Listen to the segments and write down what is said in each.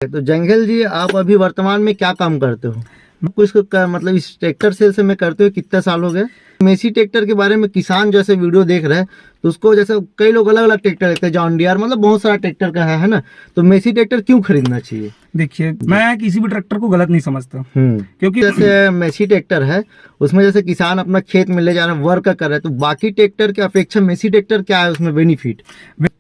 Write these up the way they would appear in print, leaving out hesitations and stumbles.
तो जंगल जी, आप अभी वर्तमान में क्या काम करते हो? आपको इसको मतलब इस ट्रैक्टर सेल से में करते हुए कितने साल हो गए? मेसी ट्रैक्टर के बारे में किसान जैसे वीडियो देख रहे हैं तो उसको जैसे कई लोग अलग अलग ट्रैक्टर लेते हैं, जॉन डियर मतलब बहुत सारा ट्रैक्टर का है ना। तो मेसी ट्रैक्टर क्यों खरीदना चाहिए? देखिए, मैं किसी भी ट्रैक्टर को गलत नहीं समझता, क्योंकि जैसे मेसी ट्रैक्टर है उसमें जैसे किसान अपना खेत में ले जा रहे हैं, वर्क कर रहे हैं, तो बाकी ट्रैक्टर की अपेक्षा मेसी ट्रैक्टर क्या है उसमें बेनिफिट?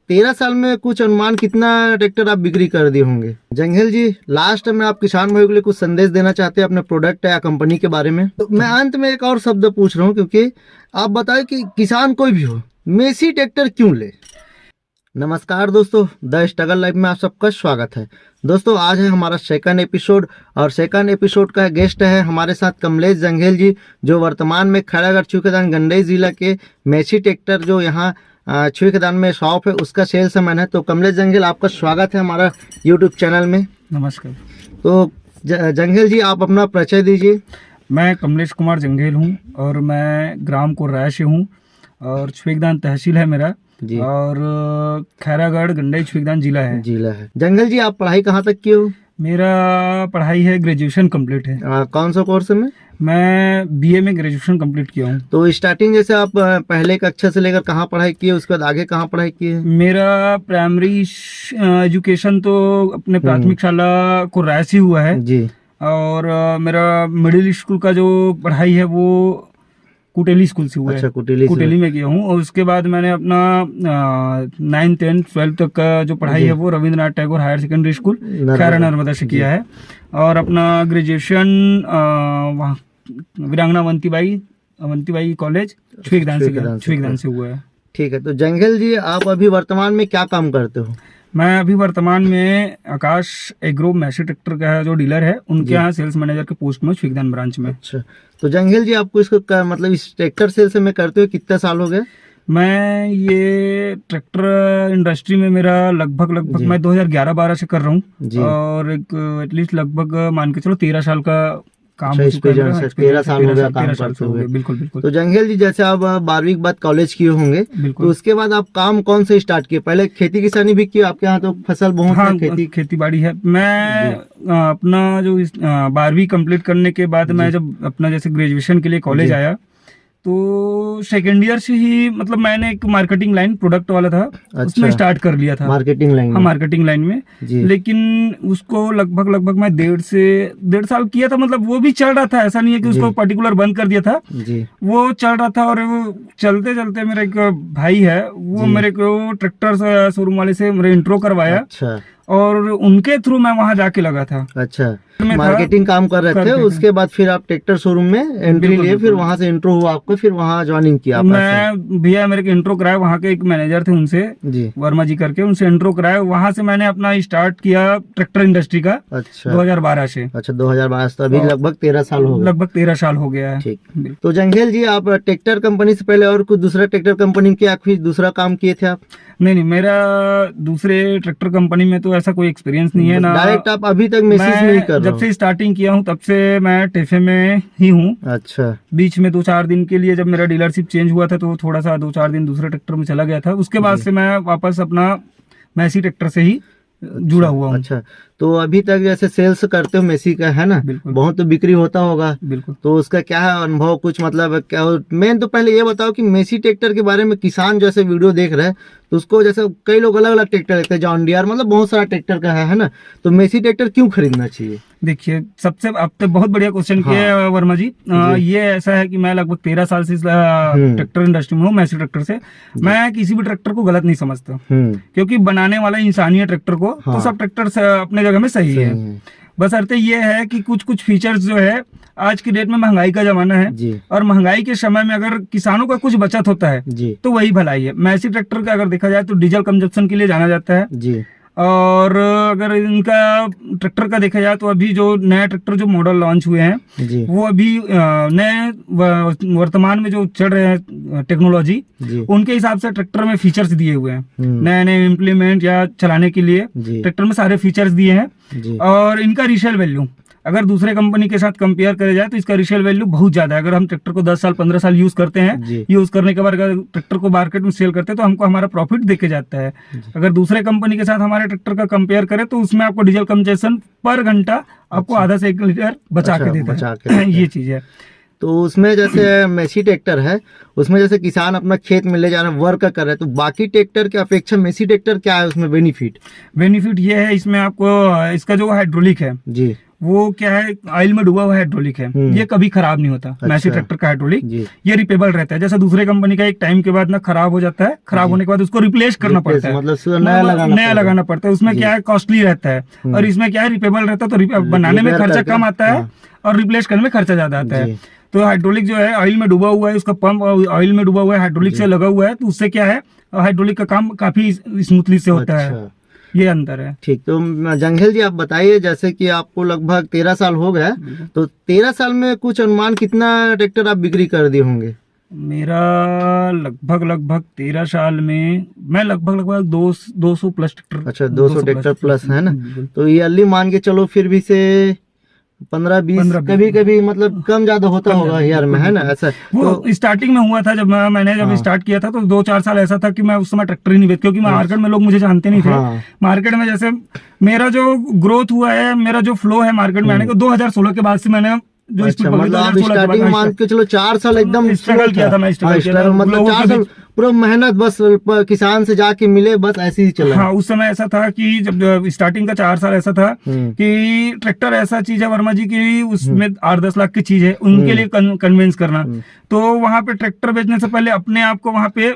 13 साल में कुछ अनुमान कितना ट्रैक्टर आप बिक्री कर दिए होंगे? जंगल जी, लास्ट में आप किसान भाइयों के लिए कुछ संदेश देना चाहते हैं अपने प्रोडक्ट या कंपनी के बारे में? तो मैं अंत में एक और शब्द पूछ रहा हूँ, क्योंकि आप बताएं कि किसान कोई भी हो मेसी ट्रैक्टर क्यों ले? नमस्कार दोस्तों, द स्ट्रगल लाइफ में आप सबका स्वागत है। दोस्तों, आज है हमारा सेकंड एपिसोड और सेकंड एपिसोड का गेस्ट है हमारे साथ कमलेश जंगेल जी, जो वर्तमान में खैरागढ़ छुईखेदान गंडई जिला के मेसी ट्रैक्टर जो यहाँ छुईखेदान में शॉप है उसका सेल्समैन है। तो कमलेश जंगेल, आपका स्वागत है हमारा यूट्यूब चैनल में। नमस्कार। तो जंगेल जी, आप अपना परिचय दीजिए। मैं कमलेश कुमार जंगेल हूँ और मैं ग्राम कोर्राय से हूँ और छुईखेदान तहसील है मेरा जी। और खैरागढ़ गंडई छुईखेदान जिला है। जंगल जी, आप पढ़ाई कहाँ तक की हो? मेरा पढ़ाई है, ग्रेजुएशन कंप्लीट है। कौन सा कोर्स में? मैं बीए में ग्रेजुएशन कंप्लीट किया हूँ। तो स्टार्टिंग जैसे आप पहले कक्षा से लेकर कहाँ पढ़ाई की है, उसके बाद आगे कहाँ पढ़ाई की है? मेरा प्राइमरी एजुकेशन तो अपने प्राथमिक शाला कोर्राय से हुआ है जी। और मेरा मिडिल स्कूल का जो पढ़ाई है वो कुटेली स्कूल से हुआ है। अच्छा, कुटेली में किया हूँ। और उसके बाद मैंने अपना 9th 10th 12th तक का जो पढ़ाई है वो Rabindranath Tagore higher secondary school Khaira Narmada से किया है। और अपना ग्रेजुएशन वीरांगना अवंतीबाई कॉलेज छुईखेदान से हुआ है। ठीक है। तो जंगल जी, आप अभी वर्तमान में क्या काम करते हो? मैं अभी वर्तमान में आकाश एग्रो मेसी ट्रैक्टर का जो डीलर है उनके यहाँ सेल्स मैनेजर के पोस्ट में छुईखेदान ब्रांच में। अच्छा। तो जंगल जी, आपको इसको मतलब इस ट्रैक्टर सेल्स में करते हुए कितने साल हो गए? मैं ये ट्रैक्टर इंडस्ट्री में मेरा लगभग मैं 2011-12 से कर रहा हूँ और एक एटलीस्ट लगभग मान के चलो 13 साल का काम। 13 साल हो गया काम करते हुए। बिल्कुल। तो जंगल जी, जैसे आप 12वीं के बाद कॉलेज किए होंगे, तो उसके बाद आप काम कौन से स्टार्ट किए? पहले खेती किसानी भी की आपके यहाँ? तो फसल बहुत है, खेती बाड़ी है। मैं अपना जो 12वीं कंप्लीट करने के बाद मैं जब अपना जैसे ग्रेजुएशन के लिए कॉलेज आया तो सेकेंड ईयर से ही मतलब मैंने एक मार्केटिंग लाइन प्रोडक्ट वाला था। अच्छा। उसमें स्टार्ट कर लिया था मार्केटिंग लाइन। हाँ, मार्केटिंग लाइन में। लेकिन उसको लगभग मैं 1.5 साल किया था। मतलब वो भी चल रहा था, ऐसा नहीं है कि उसको पर्टिकुलर बंद कर दिया था। वो चल रहा था और वो चलते चलते मेरा एक भाई है वो मेरे को ट्रैक्टर शोरूम वाले से मेरे इंट्रो करवाया। अच्छा। और उनके थ्रू मैं वहां जाके लगा था। अच्छा, मार्केटिंग काम कर रहे थे। उसके बाद फिर आप ट्रैक्टर शोरूम में एंट्री लिए, फिर वहां से इंट्रो हुआ आपको, फिर वहां ज्वाइनिंग किया? मैं भैया मेरे को इंट्रो कराया, वहाँ के एक मैनेजर थे उनसे वर्मा जी करके, उनसे इंट्रो कराया। वहां से मैंने अपना स्टार्ट किया ट्रैक्टर इंडस्ट्री का। अच्छा। 2012 से। अच्छा, 2012 से। अभी लगभग 13 साल हो गए। लगभग 13 साल हो गया है। ठीक। तो जंगेल जी, आप ट्रैक्टर कंपनी से पहले और कुछ दूसरा ट्रैक्टर कंपनी में क्या फिर दूसरा काम किए थे आप? नहीं, मेरा दूसरे ट्रैक्टर कंपनी में तो ऐसा कोई एक्सपीरियंस नहीं है ना। डायरेक्ट आप अभी तक मैसेज नहीं कर रहे? जब से स्टार्टिंग किया हूँ तब से मैं टेफे में ही हूँ। अच्छा। बीच में 2-4 दिन के लिए जब मेरा डीलरशिप चेंज हुआ था तो थोड़ा सा 2-4 दिन दूसरे ट्रैक्टर में चला गया था। उसके बाद से मैं वापस अपना मेसी ट्रैक्टर से ही जुड़ा हुआ हूँ। अच्छा। तो अभी तक जैसे सेल्स करते हो मेसी का, है ना? बहुत तो बिक्री होता होगा। बिल्कुल। तो उसका क्या है अनुभव कुछ, मतलब क्या? मेन तो पहले ये बताओ कि मेसी ट्रैक्टर के बारे में किसान जैसे वीडियो देख रहे हैं तो उसको जैसे कई लोग अलग अलग ट्रैक्टर लेते हैं, जॉन डियर मतलब बहुत सारा ट्रैक्टर का है ना। तो मेसी ट्रैक्टर क्यों खरीदना चाहिए? देखिए, सबसे आप तो बहुत बढ़िया क्वेश्चन किया वर्मा जी। ये ऐसा है कि मैं लगभग 13 साल से ट्रैक्टर इंडस्ट्री में हूँ, मेसी ट्रैक्टर से। मैं किसी भी ट्रैक्टर को गलत नहीं समझता, क्योंकि बनाने वाला इंसान ही है ट्रैक्टर को। तो सब ट्रैक्टर अपने जगह में सही है। बस अर्थ ये है कि कुछ फीचर्स जो है, आज की डेट में महंगाई का जमाना है और महंगाई के समय में अगर किसानों का कुछ बचत होता है तो वही भलाई है। मेसी ट्रैक्टर का अगर देखा जाए तो डीजल कंजप्शन के लिए जाना जाता है। और अगर इनका ट्रैक्टर का देखा जाए तो अभी जो नए ट्रैक्टर जो मॉडल लॉन्च हुए हैं वो अभी नए वर्तमान में जो चल रहे हैं टेक्नोलॉजी, उनके हिसाब से ट्रैक्टर में फीचर्स दिए हुए हैं। नए इम्प्लीमेंट या चलाने के लिए ट्रैक्टर में सारे फीचर्स दिए हैं। और इनका रीसेल वैल्यू अगर दूसरे कंपनी के साथ कंपेयर करे जाए तो इसका रिसेल वैल्यू बहुत ज्यादा है। अगर हम ट्रैक्टर को 10 साल 15 साल यूज करते हैं, जी। यूज करने के बाद अगर ट्रैक्टर को मार्केट में सेल करते हैं तो हमको हमारा प्रॉफिट देके जाता है। अगर दूसरे कंपनी के साथ हमारे ट्रैक्टर का कंपेयर करें तो उसमें आपको डीजल कंजम्पशन पर घंटा आपको आधा से 1 लीटर बचा अच्छा, के देता बचा है। के देता है। ये चीज है। तो उसमें जैसे मेसी ट्रैक्टर है, उसमें जैसे किसान अपना खेत में ले जा रहे हैं, वर्क कर रहे हैं, तो बाकी ट्रैक्टर के अपेक्षा मेसी ट्रैक्टर क्या है उसमें बेनिफिट? बेनिफिट ये है इसमें आपको इसका जो हाइड्रोलिक है जी वो क्या है, ऑयल में डूबा हुआ हाइड्रोलिक है, ये कभी खराब नहीं होता। मैसी ट्रैक्टर का हाइड्रोलिक जी। ये रिपेबल रहता है। जैसे दूसरे कंपनी का एक टाइम के बाद ना खराब हो जाता है, खराब होने के बाद उसको रिप्लेस करना पड़ता है, मतलब नया लगाना पड़ता है। उसमें क्या है, कॉस्टली रहता है। और इसमें क्या है, रिपेबल रहता है तो बनाने में खर्चा कम आता है और रिप्लेस करने में खर्चा ज्यादा आता है। तो हाइड्रोलिक जो है ऑयल में डूबा हुआ है, उसका पंप ऑयल में डूबा हुआ है, हाइड्रोलिक से लगा हुआ है, तो उससे क्या है, हाइड्रोलिक का काम काफी स्मूथली से होता है। ये अंतर है। ठीक। तो जंगल जी आप बताइए, जैसे कि आपको लगभग 13 साल हो गया, तो 13 साल में कुछ अनुमान कितना ट्रैक्टर आप बिक्री कर दिए होंगे? मेरा लगभग 13 साल में मैं लगभग 200 प्लस ट्रैक्टर। अच्छा, 200 ट्रैक्टर प्लस है ना। तो ईयरली मान के चलो फिर भी से 15-20 कभी कभी मतलब कम ज्यादा होता होगा ईयर में, है ना ऐसा। वो तो स्टार्टिंग में हुआ था जब मैंने स्टार्ट किया था तो 2-4 साल ऐसा था कि मैं उस समय ट्रैक्टर ही नहीं बेच, क्योंकि मार्केट में लोग मुझे जानते नहीं थे। मार्केट में जैसे मेरा जो ग्रोथ हुआ है, मेरा जो फ्लो है मार्केट में आने का, 2016 के बाद से मैंने जो अच्छा, मतलब आप स्टार्टिंग मान के चलो 4 साल एकदम स्ट्रगल किया था। मैं स्ट्रगल किया था, मतलब 4 साल पूरा मेहनत, बस किसान से जाके मिले, बस ऐसे ही चला। हाँ, उस समय ऐसा था कि जब स्टार्टिंग का 4 साल ऐसा था कि ट्रैक्टर ऐसा चीज है वर्मा जी की, उसमें 8-10 लाख की चीज है, उनके लिए कन्विंस करना। तो वहां पे ट्रैक्टर बेचने से पहले अपने आप को वहां पे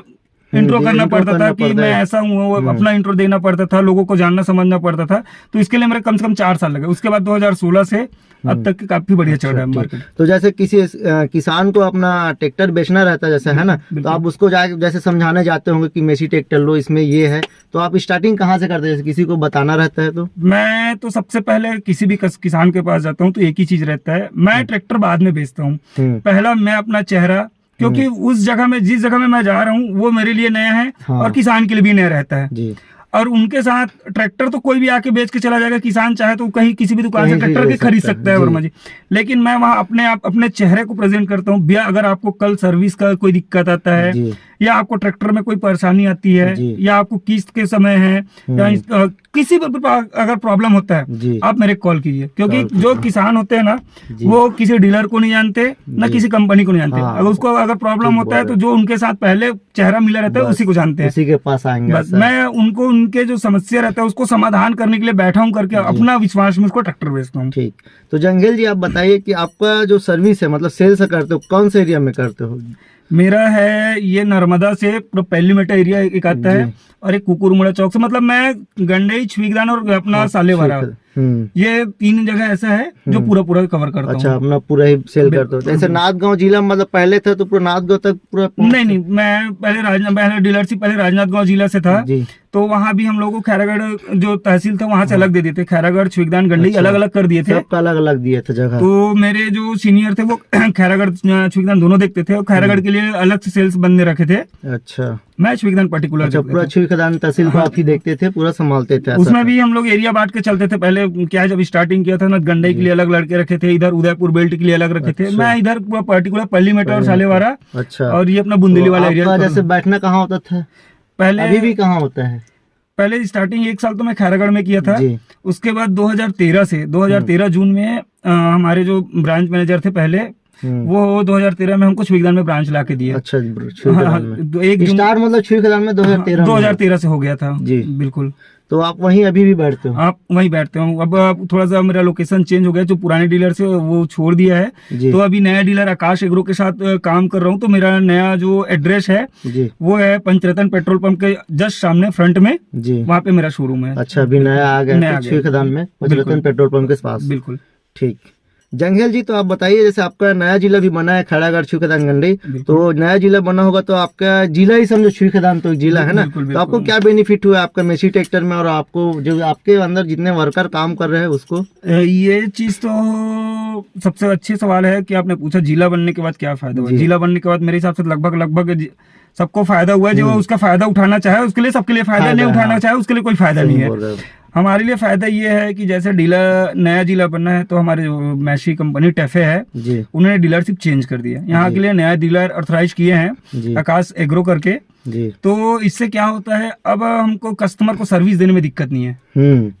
इंट्रो करना पड़ता था कि मैं ऐसा हूँ, अपना इंट्रो देना पड़ता था, लोगों को जानना समझना पड़ता था। तो इसके लिए मेरे कम से कम 4 साल लगे। उसके बाद 2016 से अब तक काफी बढ़िया चल रहा है मार्केट। तो जैसे किसी किसान को अपना ट्रैक्टर बेचना रहता है जैसे, है ना, तो आप उसको जाके जैसे समझाने जाते होंगे कि मेसी ट्रैक्टर लो, इसमें ये है, तो आप स्टार्टिंग कहाँ से करते हैं? जैसे किसी को बताना रहता है तो मैं तो सबसे पहले किसी भी किसान के पास जाता हूँ तो एक ही चीज रहता है, मैं ट्रैक्टर बाद में बेचता हूँ। पहला मैं अपना चेहरा, क्योंकि उस जगह में, जिस जगह में मैं जा रहा हूँ वो मेरे लिए नया है और किसान के लिए भी नया रहता है जी। और उनके साथ ट्रैक्टर तो कोई भी आके बेच के चला जाएगा, किसान चाहे तो कहीं किसी भी दुकान से ट्रैक्टर के खरीद सकता है वर्मा जी। लेकिन मैं वहां अपने चेहरे को प्रेजेंट करता हूँ। भैया अगर आपको कल सर्विस का कोई दिक्कत आता है या आपको ट्रैक्टर में कोई परेशानी आती है या आपको किस्त के समय है या किसी भी अगर प्रॉब्लम होता है, आप मेरे कॉल कीजिए। क्योंकि जो किसान होते हैं ना, वो किसी डीलर को नहीं जानते ना किसी कंपनी को नहीं जानते। अगर उसको अगर प्रॉब्लम होता है तो जो उनके साथ पहले चेहरा मिला रहता है उसी को जानते हैं, उसी के पास आएंगे। बस मैं उनको उनके जो समस्या रहता है उसको समाधान करने के लिए बैठा हूँ करके अपना विश्वास में उसको ट्रैक्टर बेचता हूँ। ठीक। तो जंगल जी आप बताइए कि आपका जो सर्विस है, मतलब सेल्स करते हो, कौन से एरिया में करते हो? मेरा है ये नर्मदा से पहली मेटा एरिया एक आता है और एक कुकुरमुड़ा चौक से, मतलब मैं गंडई, छुईगदान और अपना सालेवाड़ा, ये 3 जगह ऐसा है जो पूरा कवर करता हूँ। अच्छा, अपना पूरा ही सेल करते हो। जैसे नाथगांव जिला मतलब पहले था तो पूरा नाथगांव तक पूरा? नहीं, मैं पहले डीलरशिप पहले राजनांदगांव जिला से था जी। तो वहाँ भी हम लोगों को खैरागढ़ जो तहसील था वहाँ से अलग दे दिए थे। खैरागढ़, छुईगदान, गंडई अलग अलग कर दिए थे, सबका अलग अलग दिए थे जगह। तो मेरे जो सीनियर थे वो खैरागढ़, छुईगदान दोनों देखते थे और खैरागढ़ के लिए अलग से सेल्स बंदे रखे थे। अच्छा, मैं छुईगदान पर्टिकुलर। अच्छा, पूरा छुईगदान तहसील को आप ही देखते थे, पूरा संभालते थे? उसमें भी हम लोग एरिया बांट के चलते थे। पहले क्या है, जब स्टार्टिंग किया था ना, गंडई के लिए अलग लड़के रखे थे, इधर उदयपुर बेल्ट के लिए अलग रखे थे। मैं इधर पर्टिकुलर पल्ली मेटा और सालेवाड़ा, अच्छा, और ये अपना बुंदेली वाला एरिया। जैसे बैठना कहाँ होता था पहले? अभी भी कहाँ होता है? पहले स्टार्टिंग 1 साल तो मैं खैरागढ़ में किया था। उसके बाद 2013 जून में हमारे जो ब्रांच मैनेजर थे पहले, वो 2013 में हमको छुईगदान में ब्रांच ला के दिए। अच्छा, एक स्टार मतलब छुईगदान में 2013 से हो गया था जी, बिल्कुल। तो आप वहीं अभी भी बैठते हो? आप वहीं बैठते हो। अब थोड़ा सा मेरा लोकेशन चेंज हो गया, जो पुराने डीलर से वो छोड़ दिया है, तो अभी नया डीलर आकाश एग्रो के साथ काम कर रहा हूँ। तो मेरा नया जो एड्रेस है वो है पंचरत्न पेट्रोल पंप के जस्ट सामने फ्रंट में, वहाँ पे मेरा शोरूम है। अच्छा, अभी नया आ गया छुईगदान में, पंचरत्न पेट्रोल पंप के पास। बिल्कुल ठीक। जंगल जी तो आप बताइए, जैसे आपका नया जिला भी बना है खैरागढ़, छुईगदान, गंडई, तो नया जिला बना होगा तो आपका जिला ही समझो छुईगदान तो एक जिला है ना, तो आपको क्या बेनिफिट हुआ आपका मेसी ट्रैक्टर में, और आपको जो आपके अंदर जितने वर्कर काम कर रहे हैं उसको? ये चीज तो सबसे अच्छी सवाल है कि आपने पूछा जिला बनने के बाद क्या फायदा हुआ। जिला बनने के बाद मेरे हिसाब से लगभग सबको फायदा हुआ है। जो उसका फायदा उठाना चाहे उसके लिए, सबके लिए फायदा, नहीं उठाना चाहे उसके लिए कोई फायदा नहीं है। हमारे लिए फायदा ये है कि जैसे डीलर, नया डीलर बनना है तो हमारे जो मैशी कंपनी टेफे है जी, उन्होंने डीलरशिप चेंज कर दिया, यहाँ के लिए नया डीलर ऑथराइज किए हैं आकाश एग्रो करके। जी, तो इससे क्या होता है, अब हमको कस्टमर को सर्विस देने में दिक्कत नहीं है।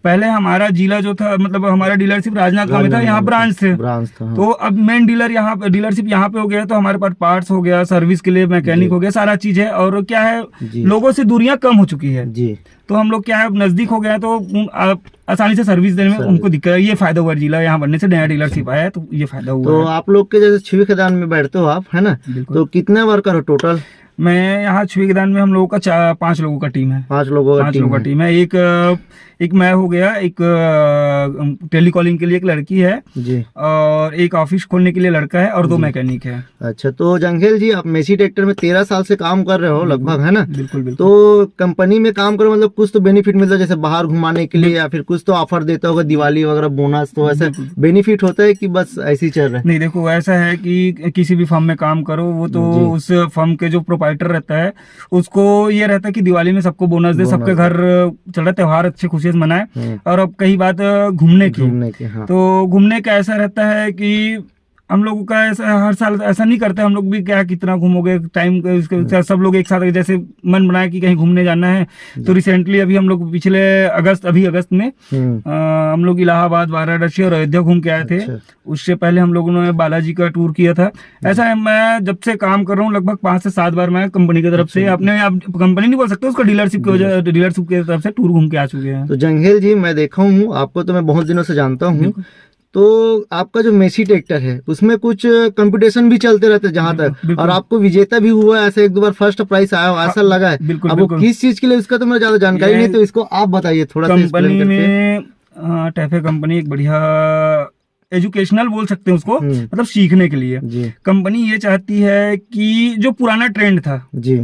पहले हमारा जिला जो था, मतलब हमारा डीलरशिप राजनांदगांव में था, यहाँ ब्रांच थे। था। तो अब मेन डीलर यहाँ पे, डीलरशिप यहाँ पे हो गया, तो हमारे पास पार्ट्स हो गया, सर्विस के लिए मैकेनिक हो गया, सारा चीज है। और क्या है, लोगों से दूरियां कम हो चुकी है जी, तो हम लोग क्या है नजदीक हो गया, तो आसानी से सर्विस देने में उनको दिक्कत है। ये फायदा हुआ जिला यहाँ बनने से, नया डीलरशिप आया है तो ये फायदा हुआ। तो आप लोग के जैसे छुई खदान में बैठते हो आप, है ना, तो कितने वर्कर हो टोटल? मैं यहाँ छुई खदान में हम लोगों का 5 लोगों का टीम है। 5 लोगों का टीम है। एक मैं हो गया, एक टेलीकॉलिंग के लिए एक लड़की है जी, और एक ऑफिस खोलने के लिए लड़का है और 2 मैकेनिक है। अच्छा, तो जंगेल जी आप मेसी ट्रैक्टर में 13 साल से काम कर रहे हो लगभग, है ना? बिल्कुल। तो कंपनी में काम करो, मतलब कुछ तो बेनिफिट मिलता है, जैसे बाहर घुमाने के लिए, या फिर कुछ तो ऑफर देता होगा, दिवाली वगैरह बोनस, तो ऐसा बेनिफिट होता है कि बस ऐसे ही चल रहा है? नहीं, देखो ऐसा है कि किसी भी फर्म में काम करो, वो तो उस फर्म के जो प्रोप्राइटर रहता है उसको ये रहता है कि दिवाली में सबको बोनस दे, सबके घर चल रहा त्योहार अच्छे खुशी से मनाए। और अब कई बात घूमने की, हाँ। तो घूमने का ऐसा रहता है कि हम लोगों का ऐसा हर साल ऐसा नहीं करते हम लोग भी, क्या कितना घूमोगे टाइम, सब लोग एक साथ जैसे मन बनाया कि कहीं घूमने जाना है। तो रिसेंटली अभी हम लोग पिछले अगस्त में हम लोग इलाहाबाद, वाराणसी और अयोध्या घूम के आए थे। उससे पहले हम लोगों ने बालाजी का टूर किया था। ऐसा है, मैं जब से काम कर रहा हूँ लगभग 5 से 7 बार मैं कंपनी की तरफ से, अपने कंपनी नहीं बोल सकते उसको, डीलरशिप की तरफ से टूर घूम के आ चुके हैं। तो जंगेल जी मैं देखा हूँ आपको, तो मैं बहुत दिनों से जानता हूँ, तो आपका जो मेसी ट्रैक्टर है उसमें कुछ कंपटीशन भी चलते रहते हैं जहां तक, और आपको विजेता भी हुआ है, ऐसे 1-2 बार फर्स्ट प्राइज आया हो, ऐसा लगा है? अब वो किस चीज के लिए, उसका तो मुझे ज्यादा जानकारी नहीं, तो इसको आप बताइए थोड़ा सा एक्सप्लेन करके। कंपनी में टैफे कंपनी एक बढ़िया एजुकेशनल बोल सकते हैं उसको, मतलब सीखने के लिए कंपनी ये चाहती है कि जो पुराना ट्रेंड था जी,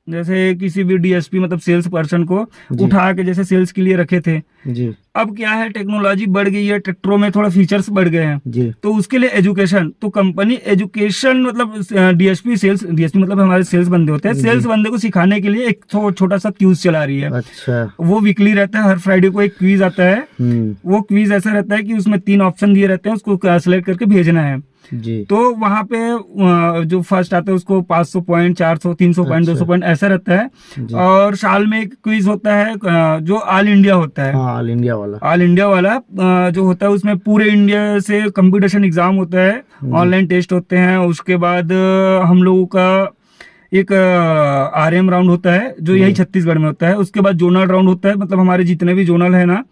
जैसे किसी भी डीएसपी मतलब सेल्स पर्सन को उठा के जैसे सेल्स के लिए रखे थे जी, अब क्या है टेक्नोलॉजी बढ़ गई है, ट्रैक्टरों में थोड़ा फीचर्स बढ़ गए हैं जी, तो उसके लिए एजुकेशन, तो कंपनी एजुकेशन मतलब डीएसपी मतलब हमारे सेल्स बंदे होते हैं, सेल्स बंदे को सिखाने के लिए एक छोटा सा क्विज चला रही है। अच्छा, वो वीकली रहता है, हर फ्राइडे को एक क्विज आता है। वो क्विज ऐसा रहता है कि उसमें 3 ऑप्शन दिए रहते हैं, उसको सेलेक्ट करके भेजना है जी, तो वहां पे जो फर्स्ट आता है उसको 500 पॉइंट, 400, 300 पॉइंट, 200 पॉइंट ऐसा रहता है। और साल में एक क्विज होता है जो ऑल इंडिया होता है, ऑल इंडिया वाला जो होता है, उसमें पूरे इंडिया से कंपटीशन एग्जाम होता है, ऑनलाइन टेस्ट होते हैं। उसके बाद हम लोगों का एक आरएम राउंड होता है जो यही छत्तीसगढ़ में होता है। उसके बाद जोनल राउंड होता है, मतलब हमारे जितने भी जोनल है ना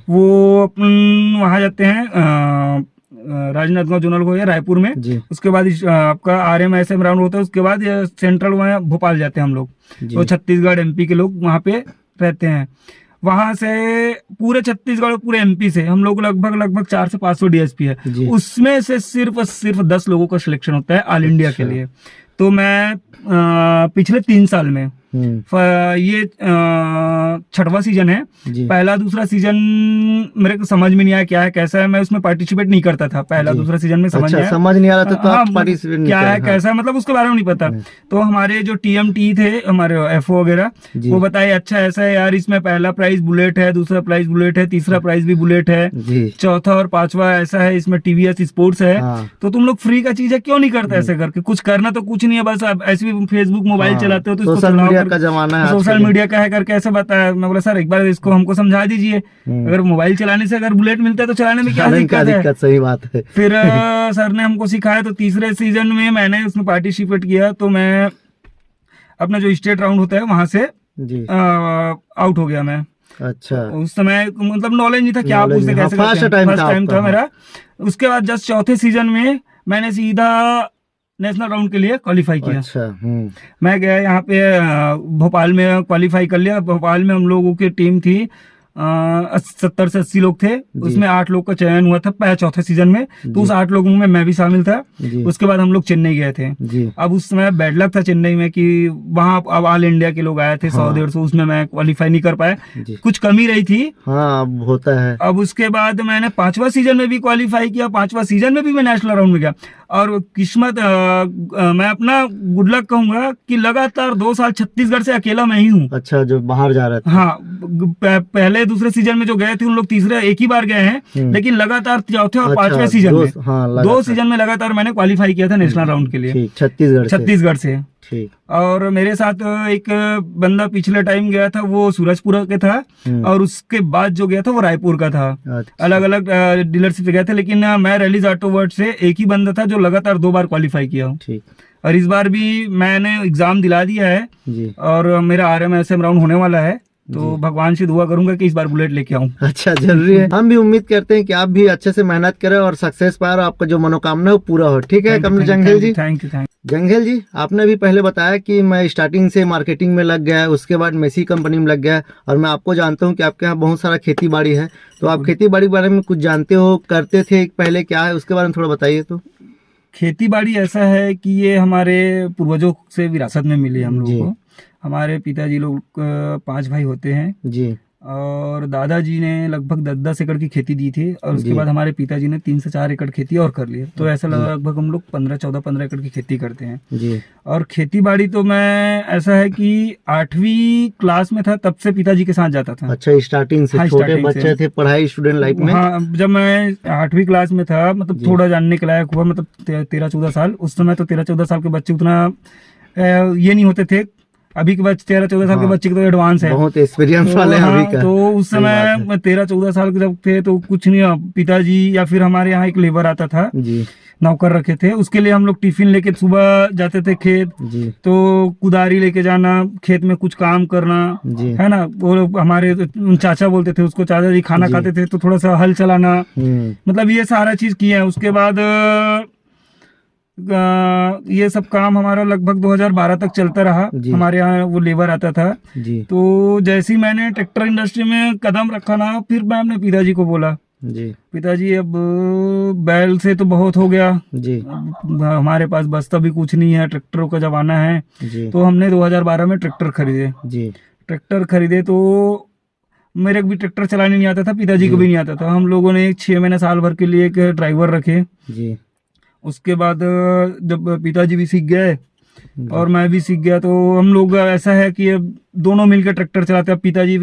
वो अपन वहां जाते हैं, राजनांदगांव जोनल हो या रायपुर में। उसके बाद आपका आरएम राउंड होता है, उसके बाद सेंट्रल वहाँ भोपाल जाते हैं हम लोग, तो छत्तीसगढ़ एमपी के लोग वहाँ पे रहते हैं। वहां से पूरे छत्तीसगढ़ और पूरे एमपी से हम लोग लगभग 400 से 500 डीएसपी है, उसमें से सिर्फ 10 लोगों का सिलेक्शन होता है ऑल इंडिया के लिए। तो मैं पिछले 3 साल में ये 6वां सीजन है, पहला दूसरा सीजन मेरे को समझ में नहीं आया क्या है कैसा है, मैं उसमें पार्टिसिपेट नहीं करता था। पहला दूसरा सीजन में समझ नहीं आ रहा था, तो आप पार्टिसिपेट क्या है कैसा है, मतलब उसके बारे में नहीं पता। तो हमारे जो टीएमटी थे, हमारे एफओ वगैरह, वो बताए अच्छा ऐसा है यार, इसमें पहला प्राइज बुलेट है, दूसरा प्राइज बुलेट है, तीसरा प्राइज भी बुलेट है, चौथा और 5वां ऐसा है, इसमें टीवीएस स्पोर्ट्स है। तो तुम लोग फ्री का चीज है क्यों नहीं करते ऐसे करके, कुछ करना तो कुछ नहीं है, बस आप ऐसे भी फेसबुक मोबाइल चलाते हो तो इसको का जमाना है, सोशल मीडिया का है करके ऐसे बताया। मैं बोला सर एक बार इसको हमको समझा दीजिए, अगर मोबाइल चलाने से अगर बुलेट मिलता है तो चलाने में क्या दिक्कत है। सही बात है। फिर सर ने हमको सिखाया, तो तीसरे सीजन में मैंने उसमें पार्टिसिपेट किया, तो मैं अपना जो स्टेट राउंड होता है वहां से आउट हो गया मैं। अच्छा, उस समय मतलब नॉलेज नहीं था क्या पूछते कैसे, फर्स्ट टाइम था मेरा। उसके बाद जस्ट चौथे सीजन में मैंने सीधा नेशनल राउंड के लिए क्वालिफाई किया। अच्छा, मैं गया यहाँ पे भोपाल में क्वालिफाई कर लिया। भोपाल में हम लोगों की टीम थी 70 से 80 लोग थे, उसमें 8 लोग का चयन हुआ था चौथे सीजन में, तो उस 8 लोगों में मैं भी शामिल था। उसके बाद हम लोग चेन्नई गए थे। अब उस समय बैड लक था चेन्नई में कि वहां अब ऑल इंडिया के लोग आए थे 100-150, उसमें मैं क्वालिफाई नहीं कर पाया, कुछ कमी रही थी। हाँ, होता है। अब उसके बाद मैंने 5वां सीजन में भी क्वालिफाई किया, 5वां सीजन में भी मैं नेशनल राउंड में गया। और किस्मत मैं अपना गुड लक कहूंगा कि लगातार 2 साल छत्तीसगढ़ से अकेला मैं ही हूँ। अच्छा, जो बाहर जा रहा था। हाँ, पहले दूसरे सीजन में जो गए थे उन लोग तीसरे एक ही बार गए हैं, लेकिन लगातार चौथे और अच्छा, 5वें सीजन में हाँ, 2 सीजन में लगातार मैंने क्वालिफाई किया था नेशनल राउंड के लिए छत्तीसगढ़ से। ठीक। और मेरे साथ एक बंदा पिछले टाइम गया था, वो सूरजपुर के था, और उसके बाद जो गया था वो रायपुर का था। अच्छा। अलग अलग डीलरशिप गए थे, लेकिन मैं रैलीज ऑटो वर्ल्ड से एक ही बंदा था जो लगातार 2 बार क्वालिफाई किया हूँ। ठीक। और इस बार भी मैंने एग्जाम दिला दिया है जी। और मेरा RMSM राउंड होने वाला है, तो भगवान से दुआ करूंगा कि इस बार बुलेट लेके आऊं। अच्छा, जरूरी है। हम भी उम्मीद करते हैं कि आप भी अच्छे से मेहनत करें और सक्सेस पाए और आपका जो मनोकामना है वो पूरा हो। ठीक है कमल जंघेल जी, थैंक यू। जंघेल जी, आपने भी पहले बताया कि मैं स्टार्टिंग से मार्केटिंग में लग गया, उसके बाद मेसी कंपनी में लग गया, और मैं आपको जानता हूं कि आपके यहाँ बहुत सारा खेती बाड़ी है, तो आप खेती बाड़ी के बारे में कुछ जानते हो, करते थे पहले, क्या है उसके बारे में थोड़ा बताइए। तो खेती बाड़ी ऐसा है कि ये हमारे पूर्वजों से विरासत में मिली हम लोगों को। हमारे पिताजी लोग 5 भाई होते हैं जी, और दादाजी ने लगभग 10-10 एकड़ की खेती दी थी, और उसके बाद हमारे पिताजी ने 3 से 4 एकड़ खेती और कर ली। तो ऐसा लगभग हम लोग 15-14-15 एकड़ की खेती करते हैं जी। और खेती बाड़ी तो मैं ऐसा है कि 8वीं क्लास में था तब से पिताजी के साथ जाता था। अच्छा, स्टार्टिंग से? हाँ, छोटे बच्चे थे, पढ़ाई स्टूडेंट लाइफ में? हाँ, जब मैं 8वीं क्लास में था, मतलब थोड़ा जानने के लायक हुआ, मतलब 13-14 साल। उस समय तो 13-14 साल के बच्चे उतना ये नहीं होते थे। अभी के बच्चे 13-14 साल के बच्चे तो एडवांस है, बहुत एक्सपीरियंस वाले हैं अभी का। तो उस समय 13-14 साल के जब थे तो कुछ नहीं, पिताजी या फिर हमारे यहाँ एक लेबर आता था जी, नौकर रखे थे, उसके लिए हम लोग टिफिन लेके सुबह जाते थे खेत जी। तो कुदारी लेके जाना, खेत में कुछ काम करना जी, है ना। वो हमारे चाचा बोलते थे उसको, चाचा जी खाना खाते थे तो थोड़ा सा हल चलाना, मतलब ये सारा चीज किया है। उसके बाद ये सब काम हमारा लगभग 2012 तक चलता रहा। हमारे यहाँ वो लेबर आता था जी। तो जैसे ही मैंने ट्रैक्टर इंडस्ट्री में कदम रखा ना, फिर मैं अपने पिताजी को बोला जी, पिताजी अब बैल से तो बहुत हो गया जी, हमारे पास बस्ता भी कुछ नहीं है, ट्रैक्टरों का जमाना है जी। तो हमने 2012 में ट्रैक्टर खरीदे जी। ट्रैक्टर खरीदे तो मेरे को भी ट्रैक्टर चलाने नहीं आता था, पिताजी को भी नहीं आता था। हम लोगों ने 6 महीने साल भर के लिए एक ड्राइवर रखे जी। उसके बाद जब पिताजी भी सीख गए और मैं भी सीख गया, तो हम लोग ऐसा है कि अब दोनों मिलकर ट्रैक्टर चलाते हैं। अब पिताजी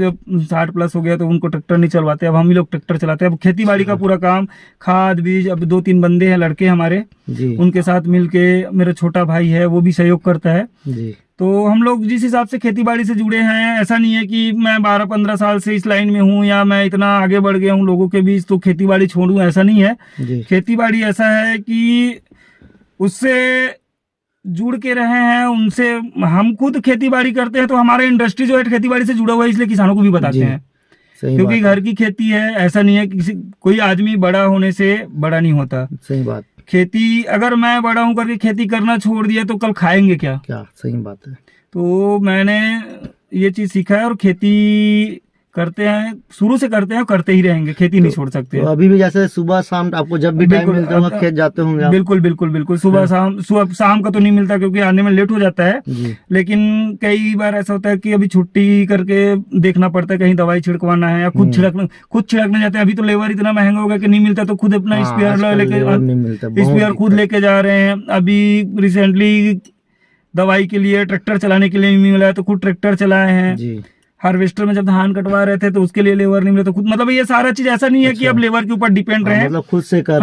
60+ हो गया तो उनको ट्रैक्टर नहीं चलवाते, अब हम ही लोग ट्रैक्टर चलाते हैं। अब खेती बाड़ी का पूरा काम, खाद बीज, अब 2-3 बंदे हैं लड़के हमारे जी। उनके साथ मिलके, मेरा छोटा भाई है वो भी सहयोग करता है जी। तो हम लोग जिस हिसाब से खेती बाड़ी से जुड़े हैं, ऐसा नहीं है कि मैं 12-15 साल से इस लाइन में हूँ या मैं इतना आगे बढ़ गया हूँ लोगों के बीच तो खेती बाड़ी छोड़ूं, ऐसा नहीं है। खेती बाड़ी ऐसा है कि उससे जुड़ के रहे हैं, उनसे हम खुद खेती बाड़ी करते हैं, तो हमारा इंडस्ट्री जो है खेती बाड़ी से जुड़ा हुआ है, इसलिए किसानों को भी बताते हैं, क्योंकि घर की खेती है। ऐसा नहीं है कि कोई आदमी बड़ा होने से बड़ा नहीं होता। सही बात। खेती अगर मैं बड़ा हूं करके खेती करना छोड़ दिया तो कल खाएंगे क्या? सही बात है। तो मैंने ये चीज सीखा है और खेती करते हैं, शुरू से करते हैं, करते ही रहेंगे, खेती नहीं छोड़ सकते। तो अभी भी जैसे सुबह शाम आपको जब भी टाइम मिलता है खेत जाते होंगे? बिल्कुल। सुबह शाम का तो नहीं मिलता क्योंकि आने में लेट हो जाता है, लेकिन कई बार ऐसा होता है कि अभी छुट्टी करके देखना पड़ता है, कहीं दवाई छिड़कवाना है या खुद छिड़कने जाते हैं। अभी तो लेबर इतना महंगा हो गया कि नहीं मिलता, तो खुद अपना स्पेयर खुद लेके जा रहे हैं। अभी रिसेंटली दवाई के लिए ट्रैक्टर चलाने के लिए नहीं मिला है तो खुद ट्रैक्टर चलाए हैं। हार्वेस्टर में जब धान कटवा रहे थे तो उसके लिए लेबर नहीं मिला तो खुद, मतलब ये सारा चीज ऐसा नहीं है कि अब लेबर के ऊपर डिपेंड रहे, मतलब खुद से कर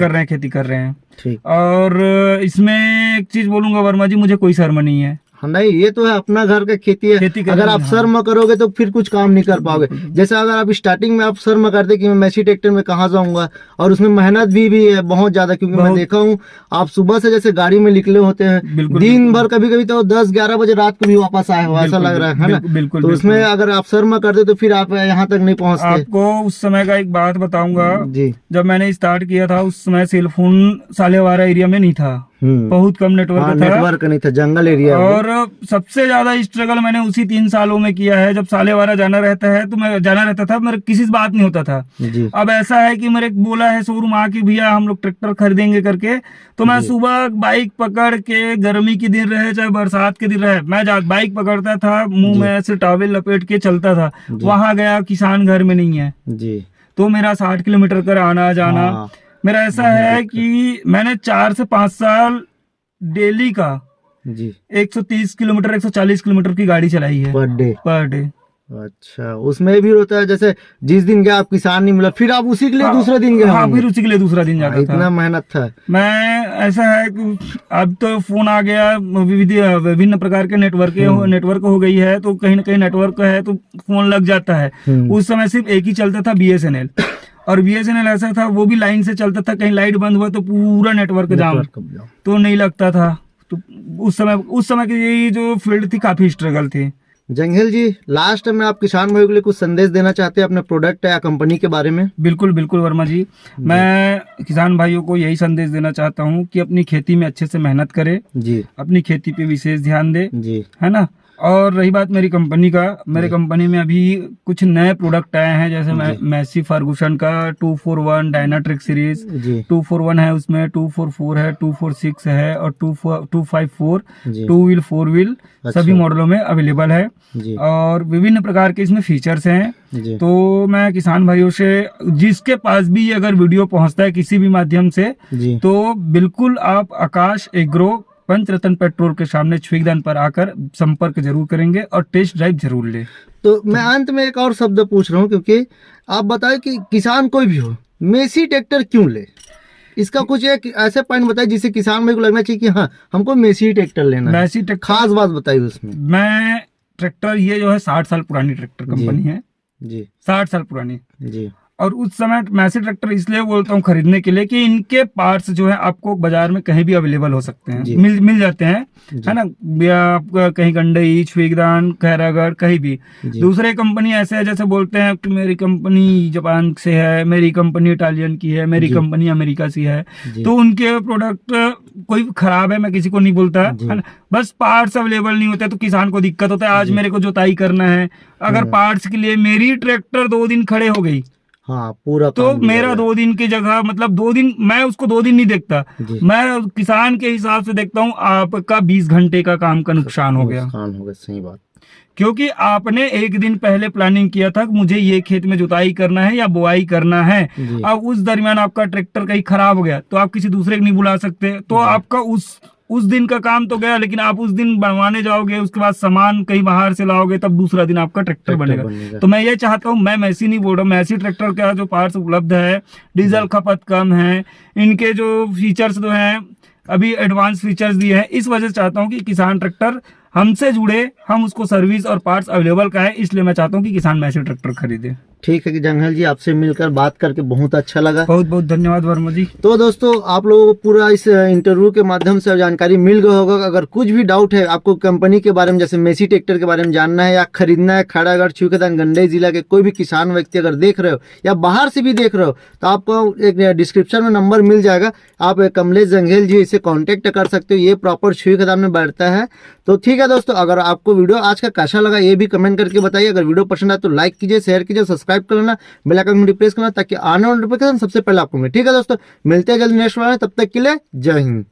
रहे हैं, खेती कर रहे हैं। और इसमें एक चीज बोलूंगा वर्मा जी, मुझे कोई शर्म नहीं है। नहीं, ये तो है, अपना घर का खेती है। अगर आप शर्म करोगे तो फिर कुछ काम नहीं कर पाओगे। जैसे अगर आप स्टार्टिंग में आप शर्म करते कि मैं मैसी ट्रैक्टर में कहाँ जाऊंगा, और उसमें मेहनत भी है बहुत ज्यादा, क्योंकि मैं देखा हूँ आप सुबह से जैसे गाड़ी में निकले होते हैं, दिन भर कभी कभी तो 10-11 बजे रात को भी वापस आए हो, ऐसा लग रहा है ना। तो उसमें अगर आप शर्म करते तो फिर आप यहाँ तक नहीं पहुँचते। आपको उस समय का एक बात बताऊंगा जी, जब मैंने स्टार्ट किया था उस समय सेल फोन सालेवारा एरिया में नहीं था, बहुत कम नेटवर्क नहीं था, जंगल एरिया। और सबसे ज्यादा स्ट्रगल मैंने उसी 3 सालों में किया है। जब सालेवारा जाना रहता था, मेरे किसी से बात नहीं होता था। अब ऐसा है कि मेरे बोला है शोरूम आके, भैया हम लोग ट्रैक्टर खरीदेंगे करके, तो मैं सुबह बाइक पकड़ के, गर्मी के दिन रहे चाहे बरसात के दिन रहे, मैं बाइक पकड़ता था, मुंह में ऐसे टॉवेल लपेट के चलता था। वहां गया, किसान घर में नहीं है जी, तो मेरा 60 किलोमीटर का आना जाना, मेरा ऐसा है कि मैंने 4 से 5 साल डेली का जी 130 किलोमीटर 140 किलोमीटर की गाड़ी चलाई है पर डे। Per day. अच्छा, उसमें भी होता है जैसे जिस दिन गया आप किसान नहीं मिला, फिर आप उसी के लिए दूसरा दिन गए हाँ, होंगे। फिर उसी के लिए दूसरा दिन जाता इतना था। मेहनत था। मैं ऐसा है कि अब तो फोन आ गया, विभिन्न प्रकार के नेटवर्क हो गई है, तो कहीं ना कहीं नेटवर्क है तो फोन लग जाता है। उस समय सिर्फ एक ही चलता था, BSNL, और BSNL ऐसा था वो भी लाइन से चलता था, कहीं लाइट बंद हुआ तो पूरा नेटवर्क जाम, तो नहीं लगता था। तो उस समय की यही जो फील्ड थी काफी स्ट्रगल थी। जंघेल जी, लास्ट में आप किसान भाइयों के लिए कुछ संदेश देना चाहते हैं अपने प्रोडक्ट या कंपनी के बारे में? बिल्कुल बिल्कुल वर्मा जी, मैं किसान भाइयों को यही संदेश देना चाहता हूँ कि अपनी खेती में अच्छे से मेहनत करें जी, अपनी खेती पे विशेष ध्यान दे, जी, है ना। और रही बात मेरी कंपनी का, मेरे कंपनी में अभी कुछ नए प्रोडक्ट आए हैं, जैसे मैसी फर्गूसन का 241 डायनाट्रिक सीरीज जी, 241 है, उसमें 244 है, 246 है, और 254 जी, 2 व्हील 4 व्हील अच्छा। सभी मॉडलों में अवेलेबल है, जी, और विभिन्न प्रकार के इसमें फीचर्स हैं। जी, तो मैं किसान भाइयों से, जिसके पास भी अगर वीडियो पहुंचता है किसी भी माध्यम से, जी, तो बिल्कुल आप आकाश एग्रो पंचरत्न पेट्रोल के सामने छुईगदान पर आकर संपर्क जरूर करेंगे और टेस्ट ड्राइव जरूर ले। तो मैं अंत में एक और शब्द पूछ रहा हूँ, क्योंकि आप बताएं कि किसान कोई भी हो मेसी ट्रैक्टर क्यों ले? इसका कुछ एक ऐसे पॉइंट बताइए जिससे किसान भाई को लगना चाहिए कि हाँ हमको मेसी ट्रैक्टर लेना है। मैसी ट्रैक्टर, खास बात बताइए उसमें। मैं ट्रैक्टर, ये जो है 60 साल पुरानी ट्रैक्टर कंपनी है, जी, 60 साल पुरानी। जी, और उस समय मैसी ट्रैक्टर इसलिए बोलता हूँ खरीदने के लिए कि इनके पार्ट्स जो है आपको बाजार में कहीं भी अवेलेबल हो सकते हैं, जी। मिल जाते हैं, है ना। या आपका कहीं गंडई, छुईगदान, खैरागढ़, कहीं भी। जी, दूसरे कंपनी ऐसे है जैसे बोलते हैं कि मेरी कंपनी जापान से है, मेरी कंपनी इटालियन की है, मेरी जी। कंपनी अमेरिका से है, जी, तो उनके प्रोडक्ट कोई खराब है मैं किसी को नहीं बोलता, जी। है ना। बस पार्ट्स अवेलेबल नहीं होते तो किसान को दिक्कत होता है। आज मेरे को जुताई करना है, अगर पार्ट्स के लिए मेरी ट्रैक्टर 2 दिन खड़े हो गई, हाँ पूरा तो काम मेरा बिगड़ 2 दिन की जगह, मतलब 2 दिन, मैं उसको 2 दिन नहीं देखता, जी। मैं किसान के हिसाब से देखता हूँ आपका 20 घंटे का काम का नुकसान हो गया, नुकसान हो गया। सही बात। क्योंकि आपने एक दिन पहले प्लानिंग किया था कि मुझे ये खेत में जुताई करना है या बुआई करना है। जी। अब उस दरमियान आपका ट्रैक्टर कहीं खराब हो गया तो आप किसी दूसरे को नहीं बुला सकते, तो आपका उस दिन का काम तो गया, लेकिन आप उस दिन बनवाने जाओगे, उसके बाद सामान कहीं बाहर से लाओगे, तब दूसरा दिन आपका ट्रैक्टर बनेगा। तो मैं ये चाहता हूँ, मैं मैसी नहीं बोल रहा हूँ, मैसी ट्रैक्टर का जो पार्ट्स उपलब्ध है, डीजल खपत कम है, इनके जो फीचर्स जो हैं अभी एडवांस फीचर्स दिए हैं, इस वजह से चाहता हूँ कि किसान ट्रैक्टर हमसे जुड़े, हम उसको सर्विस और पार्ट्स अवेलेबल का है, इसलिए मैं चाहता हूँ कि किसान मैसी ट्रैक्टर खरीदे। ठीक है कि जंघल जी, आपसे मिलकर बात करके बहुत अच्छा लगा। बहुत बहुत धन्यवाद वर्मा जी। तो दोस्तों, आप लोगों को पूरा इस इंटरव्यू के माध्यम से जानकारी मिल गया होगा। अगर कुछ भी डाउट है आपको कंपनी के बारे में, जैसे मेसी ट्रैक्टर के बारे में जानना है या खरीदना है, खैरागढ़, छुईगदान, गंडई जिला के कोई भी किसान व्यक्ति अगर देख रहे हो या बाहर से भी देख रहे हो, तो आपको एक डिस्क्रिप्शन में नंबर मिल जाएगा, आप कमलेश जंघेल जी से कॉन्टेक्ट कर सकते हो। ये प्रॉपर छुईगदान में बैठता है। तो ठीक है दोस्तों, अगर आपको वीडियो आज का कैसा लगा ये भी कमेंट करके बताइए। अगर वीडियो पसंद आए तो लाइक कीजिए, शेयर कीजिए, सब्सक्राइब कर लेना, बेल आइकन को प्रेस करना ताकि आने वाले नोटिफिकेशन सबसे पहले आपको मिले। ठीक है दोस्तों, मिलते हैं जल्दी नेक्स्ट वीडियो में, तब तक के लिए जय हिंद।